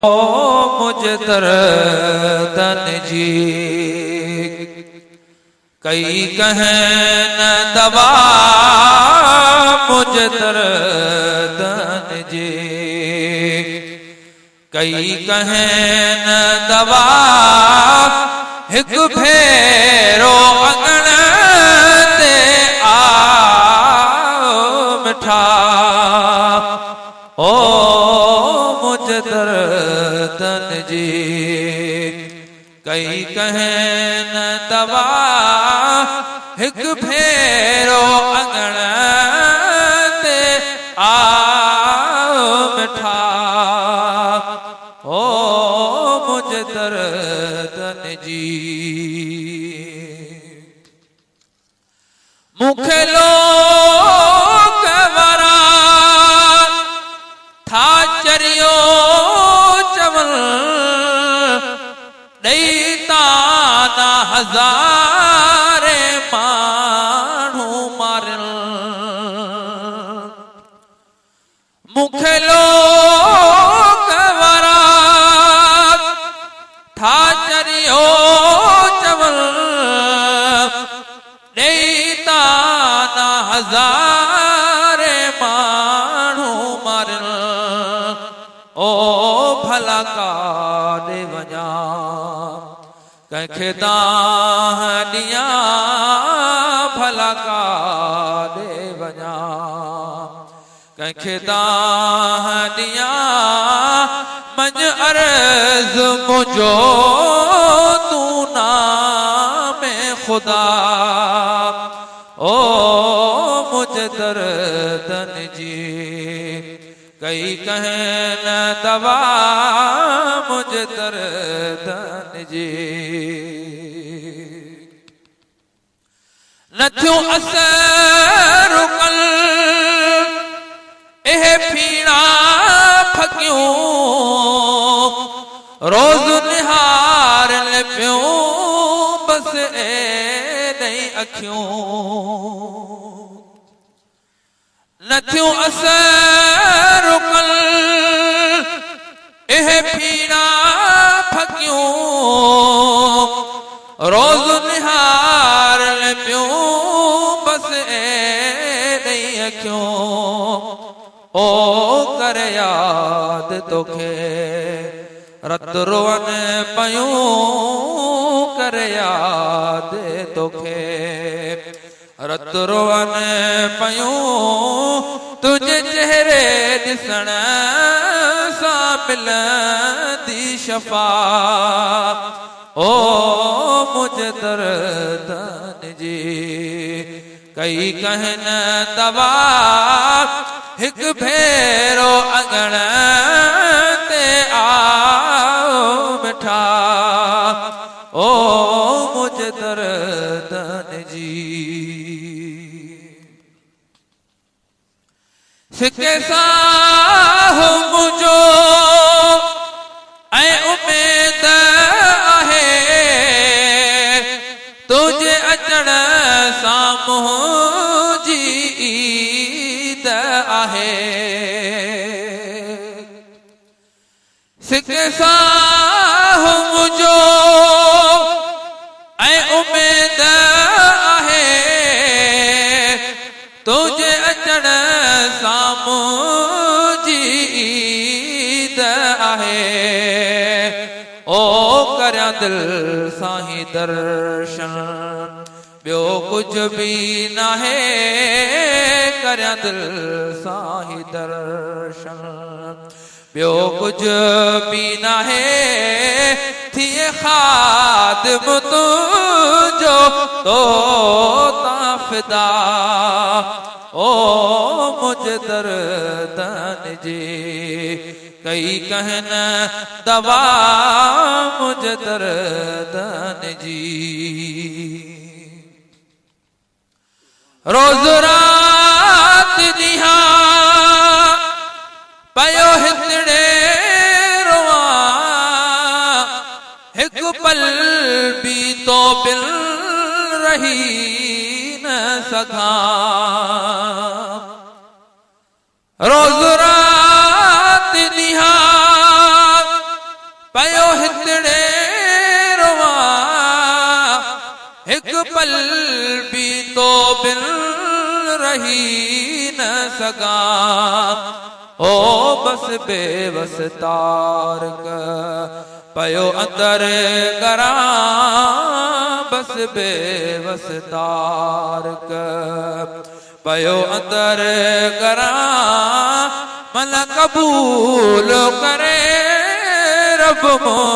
ओ मुझ दर्दन जी कई कहें न दवा मुझ दर्दन जी कई कहें न दवा हिक फेरो अंगण ते आओ मिठा ओ मुझ दर्दन जी कई कहें न दवा हिक फेरो अंगण ते आओ मिठा ओ मुझ दर्दन जी मुखे लोग वरा था चरियो चवल ॾेता ना हज़ारे माण्हू मारियल मुखे लोग वरा था चरियो चवल ॾेता ना हज़ारे माण्हू मारियल ओ भला काॾे वञा कंहिंखे दाह ॾियां भला काॾे वञा कंहिंखे दाह ॾियां मंझि अर्ज़ मुंहिंजो तूं नामे ख़ुदा ओ मुझ दर्दन जी कई कहें न दवा मुझ दर्दन जी न थियो असर कल एहे पीड़ा फकियूं रोज़ निहार पियूं बस नहीं अखियूं न थियो असर कल एहे पीड़ा फकियूं रोज़ निहार पियूं बस नहीं अखियूं ओ कर याद तोखे रत रोवन पयूं कर याद तोखे रत रोवन पयूं तुझे चेहरे ॾिसण सां मिलंदी शफ़ा ओ मुझ दर्दन जी कई कहें न दवा हिक फेरो अंगण ते आओ मिठा ओ मुझ दर्दन जी सिके साहो मुझो ऐं उमेद आहे तुझे अचण सां मुंहिंजी ईद आहे सिके साहो मुझो ऐं उमेद आहे तुझे अचण सां मुंहिंजी ईद आहे ओ करियां दिल सां ही दर्शन ॿियो कुझु बि नाहे करियां दिल सां ही दर्शन ॿियो कुझु बि नाहे थिए ख़ादिम तुंहिंजो तो तां फिदा ओ मुझ दर्दन जी कई कहें न दवा मुझ दर्दन जी रोज़ रात ॾींहां पयो हितड़े रोआ हिक पल भी तो बिल रही न सघां रोज़ रात ॾींहां पल भी तो बिन रही न सगा ओ बस बेवस तारक पयो अंदर करा बस बेवस तारक पयो अंदर करा मन कबूल करे रब मों